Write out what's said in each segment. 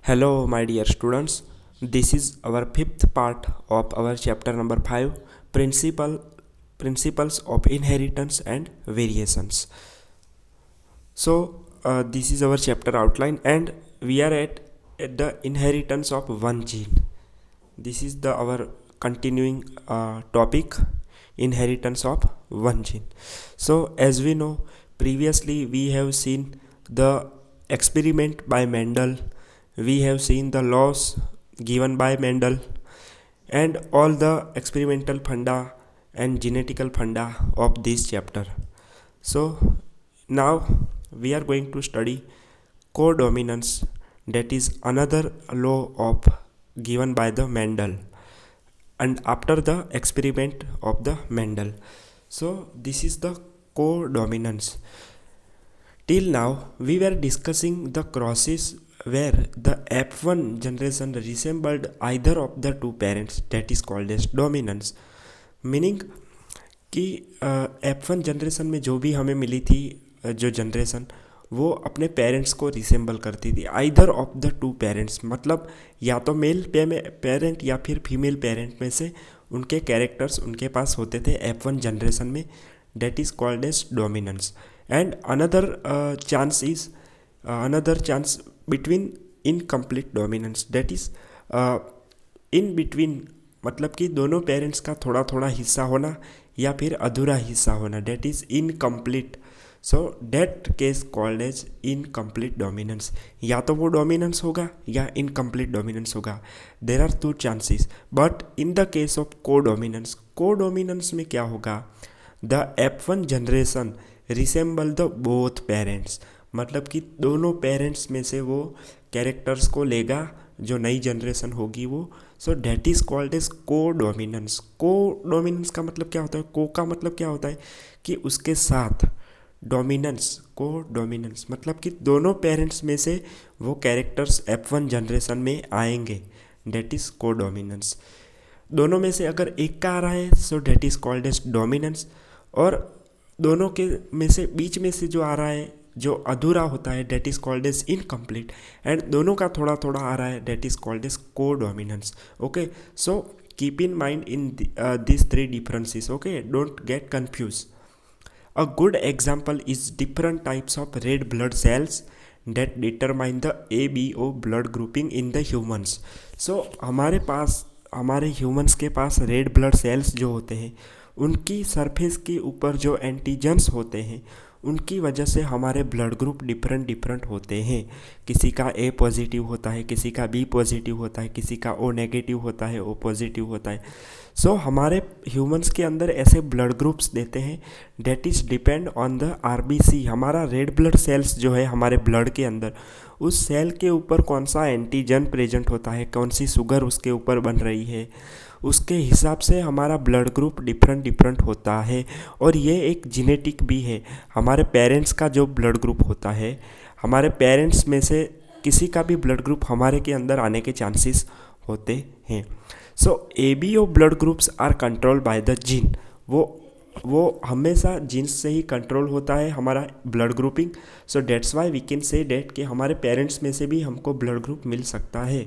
Hello, my dear students. This is our fifth part of our chapter number 5 Principles of Inheritance and Variations. This is our chapter outline, and we are at the inheritance of one gene. This is our continuing topic, inheritance of one gene. So, as we know, previously we have seen the experiment by Mendel. We have seen the laws given by Mendel and all the experimental funda and genetical funda of this chapter. So now we are going to study codominance, that is another law of given by the Mendel and after the experiment of the Mendel. So this is the codominance. Till now we were discussing the crosses where the F1 generation resembled either of the two parents, that is called as dominance. Meaning कि F1 generation में जो भी हमें मिली थी जो generation वो अपने parents को रिसेंबल करती थी either of the two parents, मतलब या तो मेल पेरेंट या फिर फीमेल पेरेंट में से उनके कैरेक्टर्स उनके पास होते थे F1 जनरेशन में, that is called as dominance. And another chance between incomplete dominance, that is in between, मतलब कि दोनों पेरेंट्स का थोड़ा थोड़ा हिस्सा होना या फिर अधूरा हिस्सा होना, that is incomplete. So that case called as incomplete dominance. या तो वो डोमिनेंस होगा या इनकम्प्लीट डोमिनेंस होगा. There are two chances. But in the case of codominance में क्या होगा, the F1 generation resemble the both parents, मतलब कि दोनों पेरेंट्स में से वो कैरेक्टर्स को लेगा जो नई जनरेशन होगी वो. So that is called as codominance. Codominance का मतलब क्या होता है, को का मतलब क्या होता है कि उसके साथ डोमिनेंस. कोडोमिनेंस मतलब कि दोनों पेरेंट्स में से वो कैरेक्टर्स F1 जनरेशन में आएंगे, डेट इज़ कोडोमिनेंस. दोनों में से अगर एक का आ रहा है so that is called as dominance, और दोनों के में से बीच में से जो आ रहा है जो अधूरा होता है that is called as incomplete, and दोनों का थोड़ा थोड़ा आ रहा है that is called as codominance. Okay, so keep in mind in this three differences. Okay, don't get confuse. A good example is different types of red blood cells that determine the ABO blood grouping in the humans. So हमारे humans के पास red blood cells जो होते हैं उनकी surface के ऊपर जो antigens होते हैं उनकी वजह से हमारे ब्लड ग्रुप डिफरेंट होते हैं. किसी का ए पॉजिटिव होता है, किसी का बी पॉजिटिव होता है, किसी का ओ नेगेटिव होता है, ओ पॉजिटिव होता है. सो हमारे ह्यूमंस के अंदर ऐसे ब्लड ग्रुप्स देते हैं that is depend on the RBC. हमारा रेड ब्लड सेल्स जो है हमारे ब्लड के अंदर, उस सेल के ऊपर कौन सा एंटीजन प्रेजेंट होता है, कौन सी शुगर उसके ऊपर बन रही है, उसके हिसाब से हमारा ब्लड ग्रुप डिफरेंट होता है. और ये एक जेनेटिक भी है. हमारे पेरेंट्स का जो ब्लड ग्रुप होता है, हमारे पेरेंट्स में से किसी का भी ब्लड ग्रुप हमारे के अंदर आने के चांसेस होते हैं. So ABO blood groups are control by the gene. वो हमेशा जीन्स से ही कंट्रोल होता है हमारा blood grouping. So that's why we can say that कि हमारे पेरेंट्स में से भी हमको ब्लड ग्रुप मिल सकता है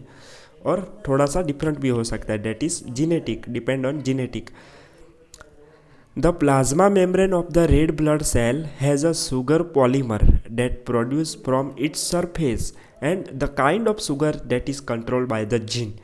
और थोड़ा सा डिफरेंट भी हो सकता है, that is genetic, depend on genetic. The plasma membrane of the red blood cell has a sugar polymer that produce from its surface and the kind of sugar that is controlled by the gene.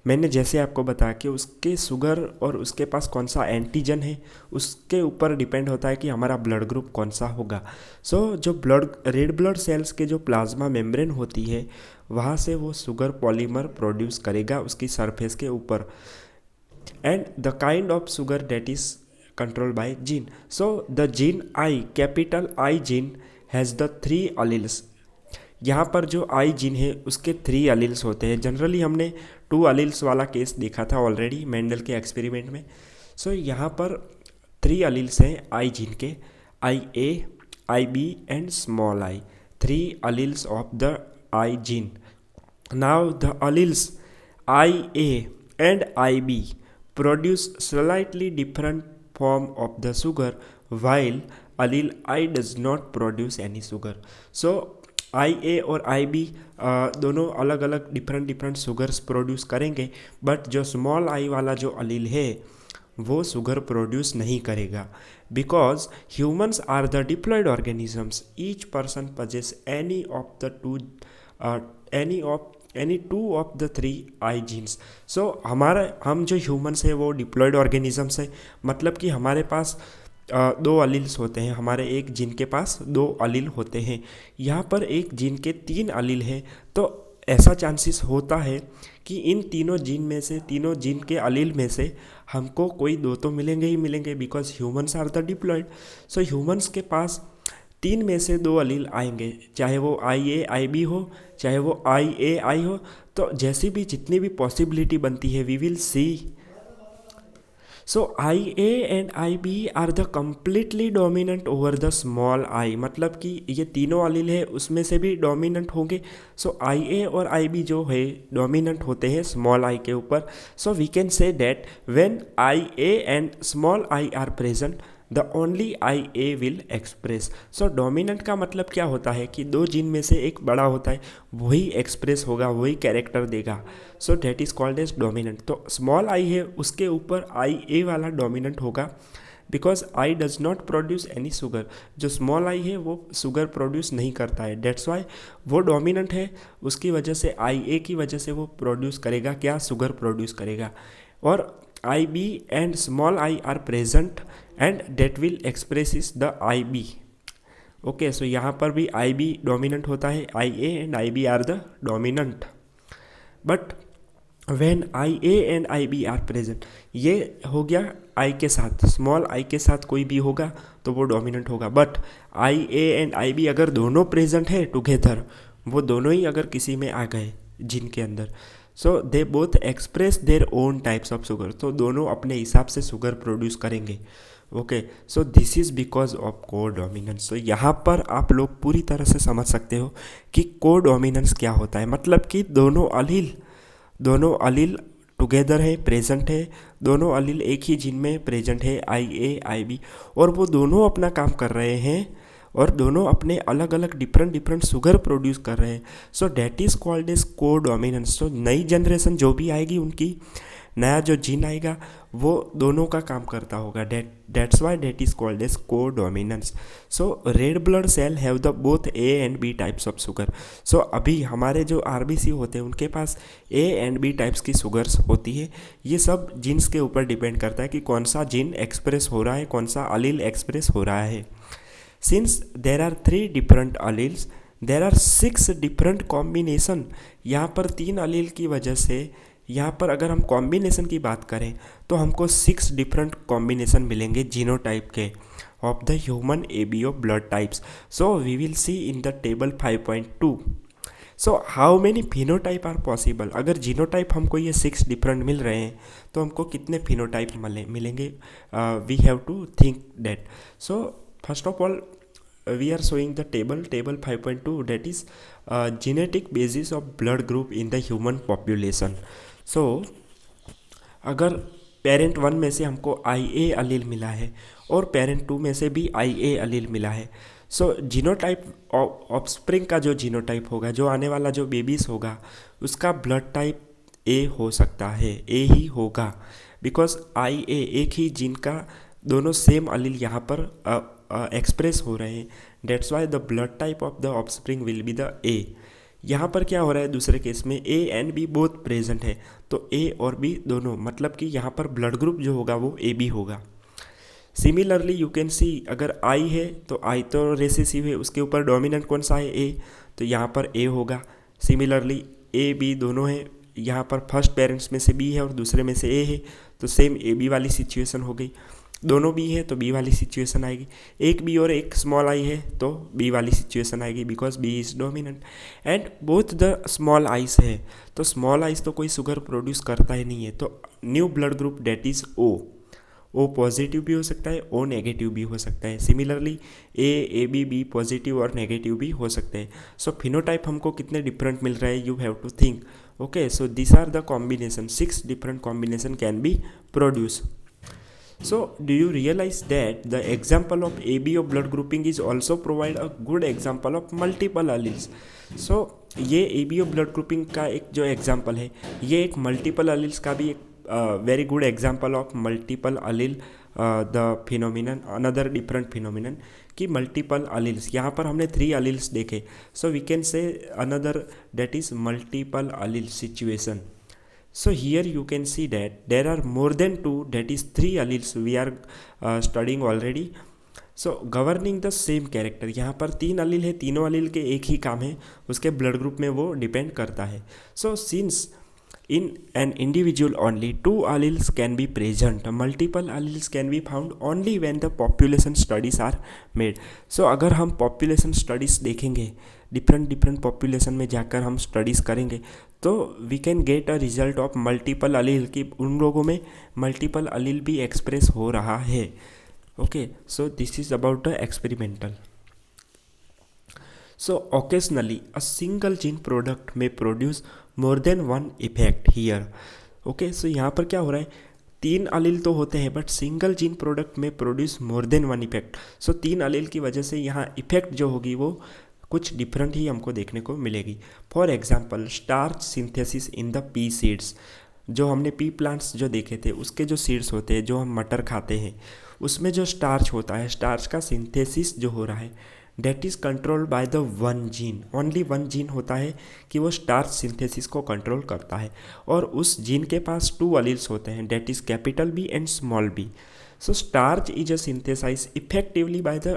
मैंने जैसे आपको बताया कि उसके sugar और उसके पास कौन सा एंटीजन है उसके ऊपर डिपेंड होता है कि हमारा ब्लड ग्रुप कौन सा होगा. सो जो रेड ब्लड सेल्स के जो प्लाज्मा मेम्ब्रेन होती है वहाँ से वो शुगर पॉलीमर प्रोड्यूस करेगा उसकी सरफेस के ऊपर, and the kind of sugar that is control by gene. So the gene I, capital I gene has the 3 alleles. यहाँ पर जो I जीन है उसके 3 अलील्स होते हैं. जनरली हमने 2 अलील्स वाला केस देखा था ऑलरेडी मेंडल के एक्सपेरिमेंट में. सो यहाँ पर 3 अलील्स हैं I जीन के, IA, IB and small I. 3 alleles of the I gene. Now the alleles IA and IB produce slightly different form of the sugar while allele I does not produce any sugar. So IA और IB दोनों अलग अलग different sugars produce करेंगे, but जो small I वाला जो allele है वो शुगर प्रोड्यूस नहीं करेगा, because humans are the diploid organisms, each person possess any two of the three I genes. सो हम जो ह्यूमंस है वो डिप्लॉयड ऑर्गेनिजम्स है, मतलब कि हमारे पास दो अलील्स होते हैं, हमारे एक जीन के पास दो अलील होते हैं। यहाँ पर एक जीन के 3 अलील है, तो ऐसा चांसेस होता है कि इन तीनों जीन के अलील में से हमको कोई दो तो मिलेंगे ही मिलेंगे, because humans are the diploid. So humans के पास 3 में से 2 अलील आएंगे, चाहे वो IA IB हो, चाहे वो IA I हो। तो जैसी भी जितनी भी पॉसिबिलिटी बनती है, we will see. So IA and IB are the completely dominant over the small I, मतलब कि ये तीनों अलील है उसमें से भी डोमिनेंट होंगे। सो IA और IB जो है डोमिनेंट होते हैं स्मॉल आई के ऊपर। So we can say that when IA and small I are present, the only IA will express. So dominant का मतलब क्या होता है कि दो जीन में से एक बड़ा होता है, वही एक्सप्रेस होगा, वही कैरेक्टर देगा। So that is called as dominant. तो स्मॉल आई है उसके ऊपर IA वाला डोमिनेंट होगा, because I does not produce any sugar. जो स्मॉल आई है वो शुगर प्रोड्यूस नहीं करता है, डेट्स वाई वो डोमिनेंट है। उसकी वजह से IA की वजह से वो प्रोड्यूस करेगा क्या, शुगर प्रोड्यूस करेगा। और IB and small I are present and that will express is the IB। Okay, so यहाँ पर भी IB डोमिनेंट होता है, IA and IB are the dominant. But when IA and IB are present, ये हो गया आई के साथ, स्मॉल आई के साथ कोई भी होगा तो वो डोमिनेंट होगा। बट IA एंड IB अगर दोनों प्रेजेंट है टुगेदर, वो दोनों ही अगर किसी में आ गए जिन के अंदर, so they both express their own types of sugar, तो दोनों अपने हिसाब से शुगर प्रोड्यूस करेंगे। Okay, so this is because of codominance. तो यहाँ पर आप लोग पूरी तरह से समझ सकते हो कि को डोमिनेंस क्या होता है, मतलब कि दोनों अलील टुगेदर है, प्रेजेंट है, दोनों अलील एक ही जीन में प्रेजेंट है, IA IB, और वो दोनों अपना काम कर रहे हैं और दोनों अपने अलग अलग डिफरेंट शुगर प्रोड्यूस कर रहे हैं। So that is called as codominance. तो नई जनरेशन जो भी आएगी, उनकी नया जो जीन आएगा वो दोनों का काम करता होगा, that's why that is called as codominance. So red blood cell have the both A and B types of sugar. So अभी हमारे जो RBC होते हैं उनके पास A एंड B टाइप्स की शुगर्स होती है। ये सब जीन्स के ऊपर डिपेंड करता है कि कौन सा जीन एक्सप्रेस हो रहा है, कौन सा अलील एक्सप्रेस हो रहा है। Since there are 3 different alleles, there are 6 different combination. यहाँ पर 3 अलील की वजह से, यहाँ पर अगर हम कॉम्बिनेशन की बात करें तो हमको 6 डिफरेंट कॉम्बिनेशन मिलेंगे जीनोटाइप के of the human ABO blood types. So we will see in the table 5.2। So how many phenotype are possible. अगर जीनोटाइप हमको ये 6 डिफरेंट मिल रहे हैं तो हमको कितने फिनोटाइप मिलेंगे, we have to think that. So first of all we are showing the table 5.2, that is genetic basis of blood group in the human population. So अगर पेरेंट 1 में से हमको IA अलील मिला है और पेरेंट 2 में से भी IA अलील मिला है, सो जीनोटाइप ऑफस्प्रिंग का जो जीनोटाइप होगा, जो आने वाला जो बेबीज होगा, उसका ब्लड टाइप A हो सकता है, A ही होगा, बिकॉज IA एक ही जीन का दोनों सेम अलील यहाँ पर एक्सप्रेस हो रहे हैं, that's why the blood type of the offspring will be the A। यहाँ पर क्या हो रहा है, दूसरे केस में A and B both present है, तो A और B दोनों, मतलब कि यहाँ पर ब्लड ग्रुप जो होगा वो AB होगा। सिमिलरली यू कैन सी, अगर I है तो I तो रेसेसिव है, उसके ऊपर डोमिनेंट कौन सा है, A, तो यहाँ पर A होगा। सिमिलरली A B दोनों है, यहाँ पर फर्स्ट पेरेंट्स में से B है और दूसरे में से A है, तो सेम AB वाली सिचुएशन हो गई। दोनों B है तो B वाली सिचुएशन आएगी, एक B और एक स्मॉल I है तो B वाली सिचुएशन आएगी, because B is dominant and both the small ice है। तो स्मॉल आइस तो कोई शुगर प्रोड्यूस करता ही नहीं है, तो new blood group that is O positive भी हो सकता है, O नेगेटिव भी हो सकता है। सिमिलरली AB B पॉजिटिव और नेगेटिव भी हो सकते हैं। सो फिनोटाइप हमको कितने डिफरेंट मिल रहे हैं, you have to think. Okay, so this are the combination, 6 different combination can be produce. So do you realize that the example of ABO blood grouping is also provide a good example of multiple alleles? So ये ABO blood grouping का एक जो example है, ये एक multiple alleles का भी एक very good example of multiple allele the phenomenon, another different phenomenon कि मल्टीपल alleles. यहाँ पर हमने 3 alleles देखे, so we can say another that is multiple allele situation. So here you can see that there are more than 2, that is 3 alleles we are studying already. So governing the same character, यहाँ पर 3 allele है, तीनों allele के एक ही काम है, उसके blood group में वो डिपेंड करता है. So since in an individual only 2 alleles can be present, multiple alleles can be found only when the population studies are made. So अगर हम population studies देखेंगे, डिफरेंट पॉपुलेशन में जाकर हम स्टडीज़ करेंगे, तो we can get a result of multiple allele कि उन लोगों में मल्टीपल अलील भी एक्सप्रेस हो रहा है. Okay, so this is about the experimental. So occasionally a single gene product में produce more than one effect here. Okay, so यहाँ पर क्या हो रहा है, 3 अलील तो होते हैं बट सिंगल जीन प्रोडक्ट में produce more than one effect. So 3 allele की वजह से यहाँ इफेक्ट जो होगी वो कुछ डिफरेंट ही हमको देखने को मिलेगी. For example starch synthesis in the P seeds, जो हमने पी प्लांट्स जो देखे थे उसके जो सीड्स होते हैं, जो हम मटर खाते हैं, उसमें जो स्टार्च होता है, स्टार्च का सिंथेसिस जो हो रहा है that is controlled by the one gene. Only one gene होता है कि वो स्टार्च सिंथेसिस को कंट्रोल करता है, और उस जीन के पास 2 अलील्स होते हैं, that is capital B and small B. So starch is a synthesized effectively by the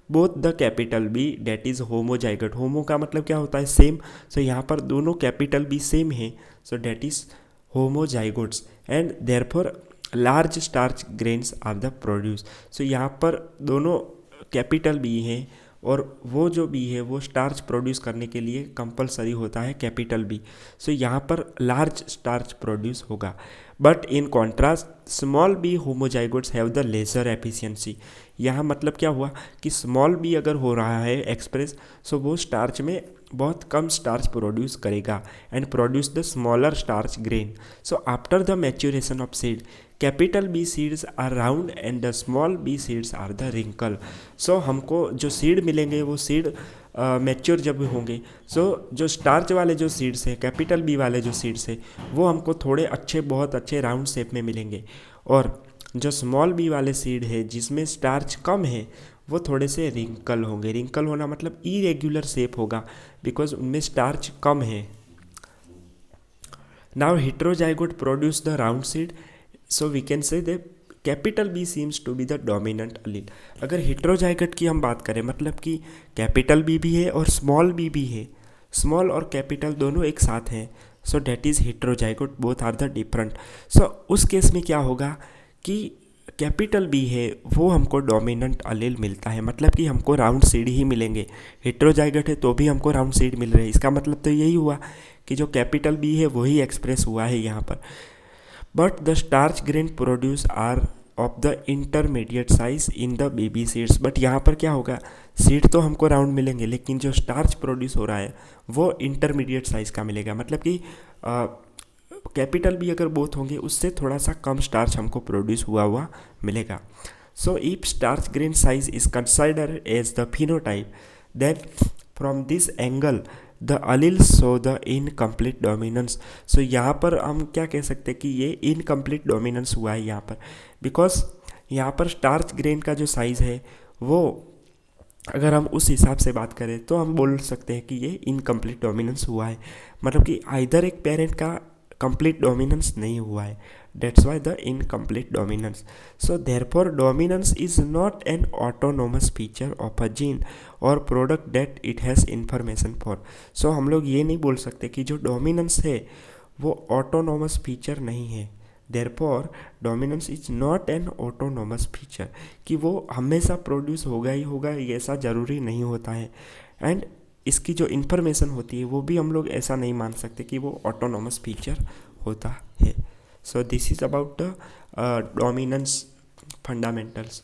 both the capital B, that is homozygote. होमो का मतलब क्या होता है, सेम. सो यहाँ पर दोनों कैपिटल बी सेम है, so that is homozygotes, and therefore large starch grains are the produce. So यहाँ पर दोनों कैपिटल बी हैं, और वो जो बी है वो स्टार्च प्रोड्यूस करने के लिए कंपलसरी होता है कैपिटल बी. सो यहाँ पर लार्ज स्टार्च प्रोड्यूस होगा. But in contrast small b homozygotes have the lesser efficiency. यहाँ मतलब क्या हुआ कि स्मॉल बी अगर हो रहा है एक्सप्रेस, सो वो स्टार्च में बहुत कम स्टार्च प्रोड्यूस करेगा and produce the smaller starch grain. So after the maturation of seed, capital B seeds are round and the small b seeds are the wrinkle. So हमको जो सीड मिलेंगे वो seed mature जब होंगे, सो जो starch वाले जो सीड्स हैं, कैपिटल बी वाले जो सीड्स हैं, वो हमको थोड़े अच्छे, बहुत अच्छे राउंड शेप में मिलेंगे, और जो स्मॉल बी वाले सीड है जिसमें स्टार्च कम है वो थोड़े से रिंकल होंगे. रिंकल होना मतलब इरेग्युलर शेप होगा, बिकॉज उनमें स्टार्च कम है. Now heterozygote produce the round seed, so we can say the capital B seems to be the dominant allele. अगर हेटेरोजाइगोट की हम बात करें, मतलब कि कैपिटल बी भी है और स्मॉल बी भी है, स्मॉल और कैपिटल दोनों एक साथ हैं, so that is heterozygote, both are the different. So उस केस में क्या होगा कि कैपिटल बी है वो हमको डोमिनेंट अलील मिलता है, मतलब कि हमको राउंड सीड ही मिलेंगे. हेटेरोजाइगोट है तो भी हमको राउंड सीड मिल रहे हैं. इसका मतलब तो यही हुआ कि जो कैपिटल बी है वही एक्सप्रेस हुआ है यहाँ पर. But the starch grain produce are of the intermediate size in the baby seeds. But यहाँ पर क्या होगा, सीड तो हमको राउंड मिलेंगे, लेकिन जो स्टार्च प्रोड्यूस हो रहा है वो इंटरमीडिएट साइज का मिलेगा. मतलब कि कैपिटल बी अगर बोथ होंगे उससे थोड़ा सा कम स्टार्च हमको प्रोड्यूस हुआ मिलेगा. So if starch grain size is consider as the phenotype, then from this angle the alleles show the incomplete dominance. So यहाँ पर हम क्या कह सकते हैं कि ये इनकम्प्लीट डोमिनेंस हुआ है यहाँ पर, बिकॉज यहाँ पर स्टार्च ग्रेन का जो साइज़ है वो अगर हम उस हिसाब से बात करें तो हम बोल सकते हैं कि ये इनकम्प्लीट डोमिनेंस हुआ है. मतलब कि आइदर एक पेरेंट का कंप्लीट डोमिनेंस नहीं हुआ है, that's why the incomplete dominance. So therefore dominance is not an autonomous feature of a gene or product that it has information for. So हम लोग ये नहीं बोल सकते कि जो डोमिनेंस है वो ऑटोनोमस फीचर नहीं है. therefore dominance is not an autonomous feature, कि वो हमेशा प्रोड्यूस होगा ही होगा ये ऐसा ज़रूरी नहीं होता है. एंड इसकी जो इन्फॉर्मेशन होती है वो भी हम लोग ऐसा नहीं मान सकते कि वो ऑटोनोमस फीचर होता है. So this is about the dominance fundamentals.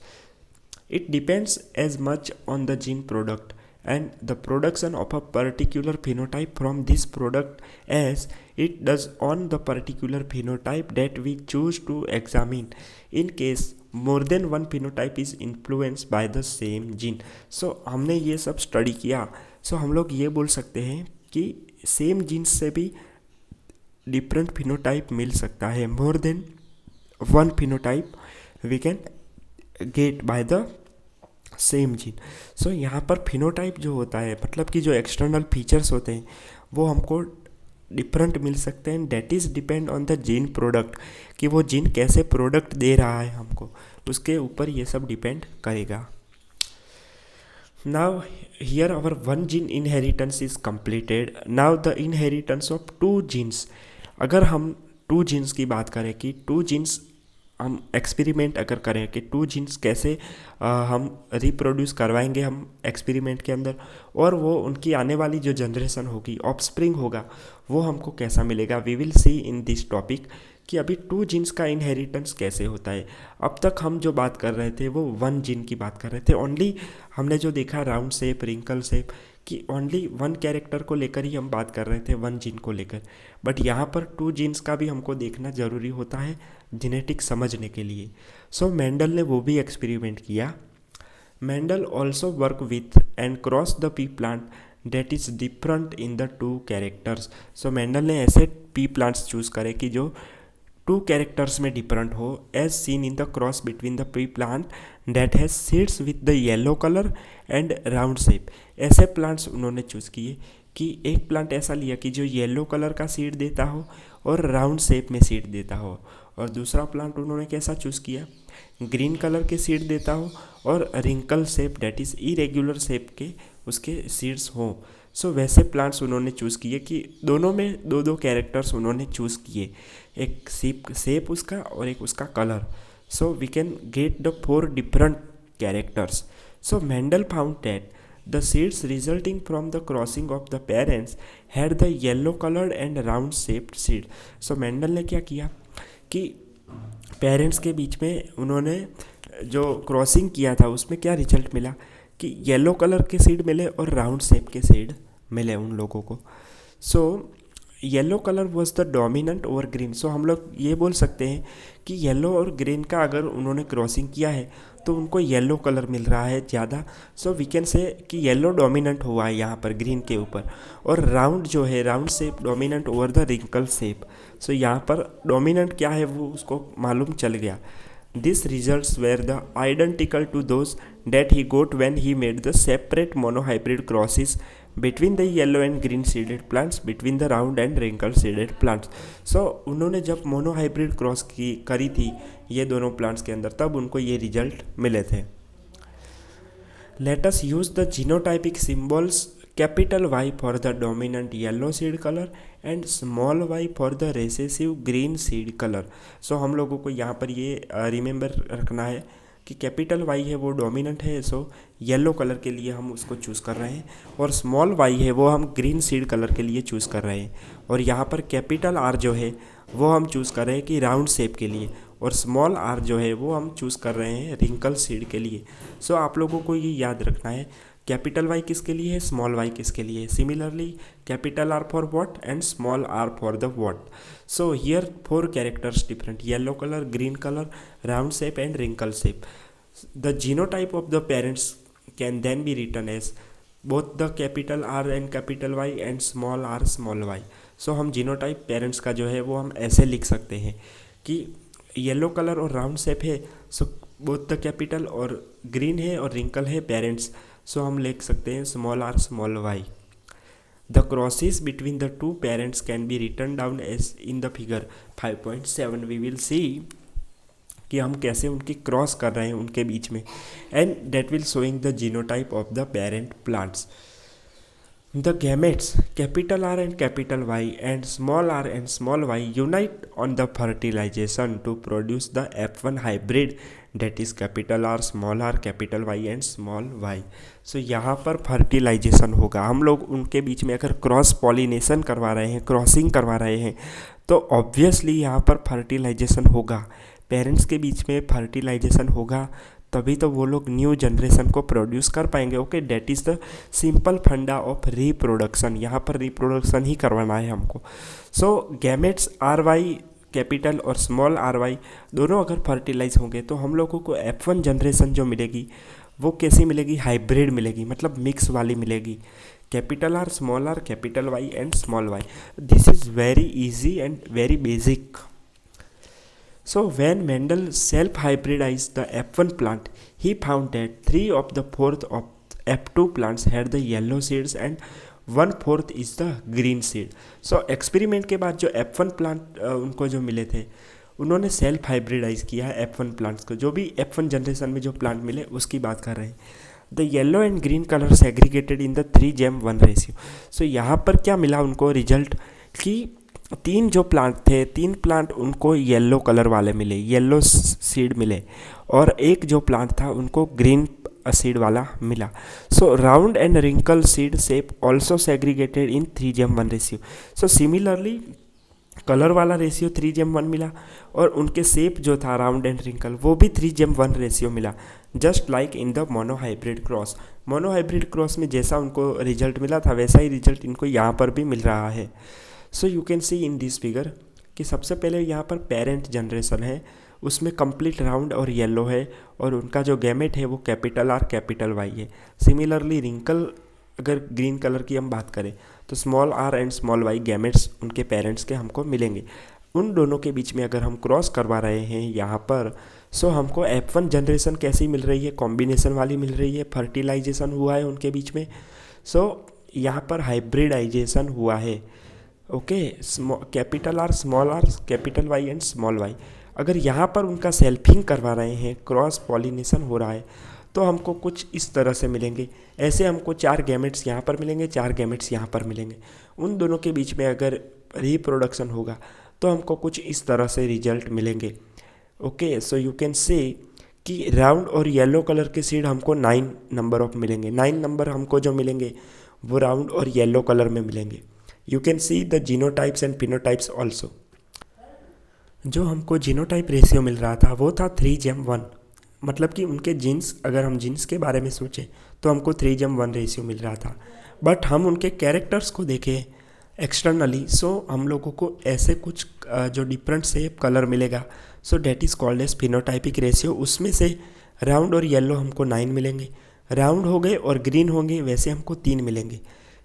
It depends as much on the gene product and the production of a particular phenotype from this product as it does on the particular phenotype that we choose to examine. In case more than one phenotype is influence by the same gene. So हमने ये सब study किया, सो हम लोग ये बोल सकते हैं कि सेम जीन्स से भी डिफरेंट फिनोटाइप मिल सकता है। More than one phenotype we can get by the same gene. So यहाँ पर फिनोटाइप जो होता है मतलब कि जो एक्सटर्नल फीचर्स होते हैं वो हमको डिफरेंट मिल सकते हैं। That is depend on the gene product, कि वो जीन कैसे प्रोडक्ट दे रहा है हमको, उसके ऊपर ये सब डिपेंड करेगा। Now here our one gene inheritance is completed. Now the inheritance of two genes. अगर हम टू जीन्स की बात करें कि टू जीन्स हम एक्सपेरिमेंट अगर करें कि टू जीन्स कैसे हम रिप्रोड्यूस करवाएंगे हम एक्सपेरिमेंट के अंदर, और वो उनकी आने वाली जो जनरेशन होगी, ऑफस्प्रिंग होगा, वो हमको कैसा मिलेगा। We will see in this topic कि अभी टू जीन्स का इनहेरिटेंस कैसे होता है। अब तक हम जो बात कर रहे थे वो वन जीन की बात कर रहे थे। ओनली हमने जो देखा राउंड शेप, रिंकल शेप, कि ओनली वन कैरेक्टर को लेकर ही हम बात कर रहे थे, वन जीन को लेकर। बट यहाँ पर टू जीन्स का भी हमको देखना ज़रूरी होता है जेनेटिक समझने के लिए। सो मेंडल ने वो भी एक्सपेरिमेंट किया। Mendel also work with and cross the pea plant that is different in the two characters. So Mendel ने ऐसे पी प्लांट्स चूज़ करे कि जो टू कैरेक्टर्स में डिफरेंट हो, as seen in the cross between the pea plant that has seeds with the yellow colour and round shape. ऐसे प्लांट्स उन्होंने चूज़ किए कि एक प्लांट ऐसा लिया कि जो येलो कलर का सीड देता हो और राउंड शेप में सीड देता हो, और दूसरा प्लांट उन्होंने कैसा चूज़ किया, ग्रीन कलर के सीड देता हो और wrinkle shape that is irregular shape के उसके सीड्स हों। सो वैसे प्लांट्स उन्होंने चूज़ किए कि दोनों में दो दो कैरेक्टर्स उन्होंने चूज़ किए, एक शेप उसका और एक उसका colour. So we can get the 4 different characters. So Mendel found that the seeds resulting from the crossing of the parents had the yellow colored and round shaped seed। so Mendel ने क्या किया कि parents के बीच में उन्होंने जो crossing किया था उसमें क्या रिजल्ट मिला कि येलो कलर के सीड मिले और राउंड शेप के सीड मिले उन लोगों को। So yellow colour was the dominant over green. So हम लोग ये बोल सकते हैं कि येलो और ग्रीन का अगर उन्होंने क्रॉसिंग किया है तो उनको येलो कलर मिल रहा है ज़्यादा। सो वी कैन से कि येलो डोमिनेंट हुआ है यहाँ पर ग्रीन के ऊपर, और राउंड जो है round shape dominant over the wrinkle shape. So यहाँ पर डोमिनेंट क्या है वो उसको मालूम चल गया। This results were the identical to those that he got when he made the separate monohybrid crosses between the yellow and green seeded plants between the round and wrinkle seeded plants। सो उन्होंने जब monohybrid cross करी थी ये दोनों plants के अंदर, तब उनको ये रिजल्ट मिले थे। Let us use the genotypic symbols capital Y for the dominant yellow seed colour and small y for the recessive green seed colour. So हम लोगों को यहाँ पर ये रिमेंबर रखना है कि कैपिटल Y है वो डोमिनेंट है, सो येलो कलर के लिए हम उसको चूज़ कर रहे हैं, और स्मॉल y है वो हम ग्रीन सीड कलर के लिए चूज़ कर रहे हैं, और यहाँ पर कैपिटल R जो है वो हम चूज़ कर रहे हैं कि राउंड शेप के लिए, और स्मॉल r जो है वो हम चूज़ कर रहे हैं रिंकल सीड के लिए। सो आप लोगों को ये याद रखना है कैपिटल Y किसके लिए है, स्मॉल y किसके लिए है। Similarly capital R for what and small r for the what. So here 4 characters different, yellow colour, green colour, round shape and wrinkle shape. The genotype of the parents can then be written as both the capital R and capital Y and small r small y। सो हम genotype parents का जो है वो हम ऐसे लिख सकते हैं कि येलो कलर और राउंड शेप है, सो बोथ द कैपिटल, और ग्रीन है और रिंकल है पेरेंट्स, सो हम लिख सकते हैं small r small y। The crosses between the two parents can be written down as in the figure 5.7। We will see कि हम कैसे उनकी क्रॉस कर रहे हैं उनके बीच में, and that will showing the genotype of the parent plants. The gametes capital R and capital Y and small r and small y unite on the fertilization to produce the F1 hybrid that is capital R small r capital Y and small y। So यहाँ पर fertilisation होगा, हम लोग उनके बीच में अगर cross pollination करवा रहे हैं, क्रॉसिंग करवा रहे हैं, तो ऑब्वियसली यहाँ पर फर्टिलाइजेशन होगा, पेरेंट्स के बीच में फर्टिलाइजेशन होगा, तभी तो वो लोग न्यू जनरेशन को प्रोड्यूस कर पाएंगे। Okay, that is the simple फंडा ऑफ रिप्रोडक्शन। यहाँ पर रिप्रोडक्शन ही करवाना है हमको। सो गैमेट्स आर वाई कैपिटल और स्मॉल आर वाई दोनों अगर फर्टिलाइज होंगे तो हम लोगों को F1 जनरेशन जो मिलेगी वो कैसी मिलेगी, हाइब्रिड मिलेगी, मतलब मिक्स वाली मिलेगी, capital R capital Y and small Y. This is very easy and very basic. So when Mendel self-hybridized the F1 plant, he found that 3/4 of F2 plants had the yellow seeds and 1/4 is the green seed. So experiment के बाद जो F1 plant उनको जो मिले थे उन्होंने self hybridise किया है F1 प्लांट्स को. जो भी F1 जनरेशन में जो प्लांट मिले उसकी बात कर रहे हैं. The yellow and green colour segregated in the 3:1 ratio. So यहाँ पर क्या मिला उनको रिजल्ट कि 3 जो प्लांट थे 3 प्लांट उनको येलो कलर वाले मिले, येलो सीड मिले, और एक जो प्लांट था उनको ग्रीन सीड वाला मिला. So round and wrinkle seed shape also segregated in 3:1 ratio. So similarly colour वाला रेशियो 3:1 मिला और उनके शेप जो था राउंड एंड रिंकल वो भी 3:1 रेशियो मिला, just like in the monohybrid cross. Monohybrid cross में जैसा उनको रिजल्ट मिला था वैसा ही रिजल्ट इनको यहाँ पर भी मिल रहा है. So you can see in this figure कि सबसे पहले यहाँ पर पेरेंट जनरेशन है, उसमें कंप्लीट राउंड और येलो है और उनका जो गैमेट है वो कैपिटल आर कैपिटल वाई है. सिमिलरली रिंकल अगर ग्रीन कलर की हम बात करें तो small R and small Y gametes उनके पेरेंट्स के हमको मिलेंगे. उन दोनों के बीच में अगर हम क्रॉस करवा रहे हैं यहाँ पर, सो हमको F1 जनरेशन कैसी मिल रही है, कॉम्बिनेशन वाली मिल रही है, फर्टिलाइजेशन हुआ है उनके बीच में. सो यहाँ पर हाइब्रिडाइजेशन हुआ है. Okay, capital R capital Y and small Y. अगर यहाँ पर उनका सेल्फिंग करवा रहे हैं, क्रॉस पॉलिनेशन हो रहा है, तो हमको कुछ इस तरह से मिलेंगे. ऐसे हमको 4 गैमेट्स यहाँ पर मिलेंगे, 4 गैमेट्स यहाँ पर मिलेंगे. उन दोनों के बीच में अगर रिप्रोडक्शन होगा तो हमको कुछ इस तरह से रिजल्ट मिलेंगे. Okay, so you can say कि राउंड और येलो कलर के सीड हमको 9 नंबर ऑफ मिलेंगे. 9 नंबर हमको जो मिलेंगे वो राउंड और येलो कलर में मिलेंगे. You can see the genotypes and phenotypes also. जो हमको जीनोटाइप रेशियो मिल रहा था वो था 3:1, मतलब कि उनके जीन्स, अगर हम जीन्स के बारे में सोचें तो हमको 3:1 रेशियो मिल रहा था. बट हम उनके कैरेक्टर्स को देखें एक्सटर्नली, सो हम लोगों को ऐसे कुछ जो डिफरेंट शेप कलर मिलेगा, so that is called as phenotypic ratio. उसमें से राउंड और येलो हमको 9 मिलेंगे, राउंड हो गए और ग्रीन होंगे वैसे हमको 3 मिलेंगे,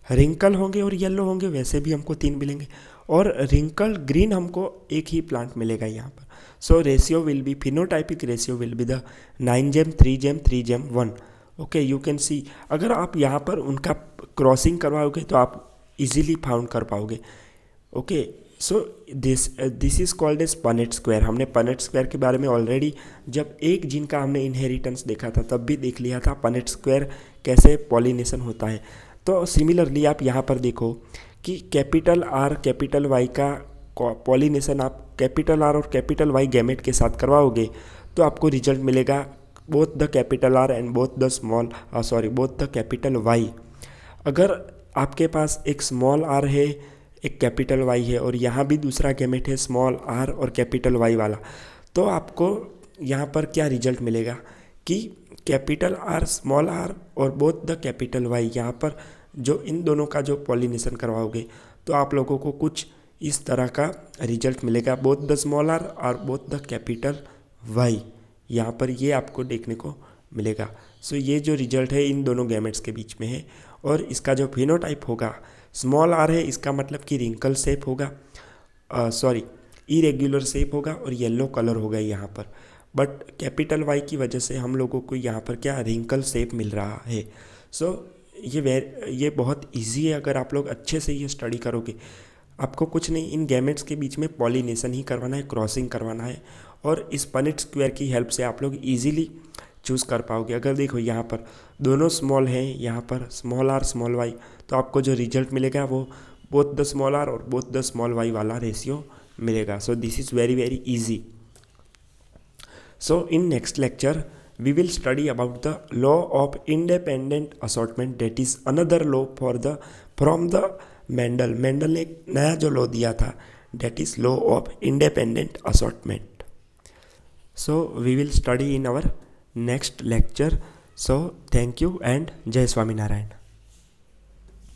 रिंकल होंगे और येलो होंगे वैसे भी हमको 3 मिलेंगे, और रिंकल ग्रीन हमको एक ही प्लांट मिलेगा यहाँ पर. So ratio will be, phenotypic ratio will be the 9:3:3:1. Okay, you can see. अगर आप यहाँ पर उनका क्रॉसिंग करवाओगे तो आप इजीली फाउंड कर पाओगे. Okay, so this is called as Punnett square. हमने पनेट स्क्वायर के बारे में ऑलरेडी जब एक जीन का हमने इनहेरिटेंस देखा था तब भी देख लिया था पनेट स्क्वायर कैसे पॉलिनेशन होता है. तो सिमिलरली आप यहाँ पर देखो कि कैपिटल आर कैपिटल वाई का पॉलिनेशन आप कैपिटल आर और कैपिटल वाई गैमेट के साथ करवाओगे तो आपको रिजल्ट मिलेगा both the capital R and both the capital Y. अगर आपके पास एक स्मॉल आर है, एक कैपिटल वाई है और यहाँ भी दूसरा गैमेट है स्मॉल आर और कैपिटल वाई वाला, तो आपको यहाँ पर क्या रिजल्ट मिलेगा कि कैपिटल आर स्मॉल आर और बोथ द कैपिटल वाई, यहाँ पर जो इन दोनों का जो पॉलिनेशन करवाओगे तो आप लोगों को कुछ इस तरह का रिजल्ट मिलेगा, बोथ द स्मॉल आर और बोथ द कैपिटल वाई. यहाँ पर ये आपको देखने को मिलेगा. सो ये जो रिजल्ट है इन दोनों गैमेट्स के बीच में है. और इसका जो फिनोटाइप होगा, स्मॉल आर है इसका मतलब कि रिंकल शेप होगा, इरेग्युलर शेप होगा और येलो कलर होगा यहाँ पर. बट कैपिटल वाई की वजह से हम लोगों को यहाँ पर क्या रिंकल शेप मिल रहा है. सो ये बहुत इजी है. अगर आप लोग अच्छे से ये स्टडी करोगे, आपको कुछ नहीं, इन गैमेट्स के बीच में पॉलिनेशन ही करवाना है, क्रॉसिंग करवाना है, और इस पनेट स्क्वायर की हेल्प से आप लोग इजीली चूज़ कर पाओगे. अगर देखो यहाँ पर दोनों स्मॉल हैं, यहाँ पर स्मॉल आर स्मॉल वाई, तो आपको जो रिजल्ट मिलेगा वो बोथ द स्मॉल आर और बोथ द स्मॉल वाई वाला रेशियो मिलेगा. सो this is very very easy. So in next lecture we will study about the law of independent assortment, that is another law from the Mendel. Mendel ने एक नया जो law दिया था, that is law of independent assortment. So we will study in our next lecture. So thank you and Jai Swaminarayan.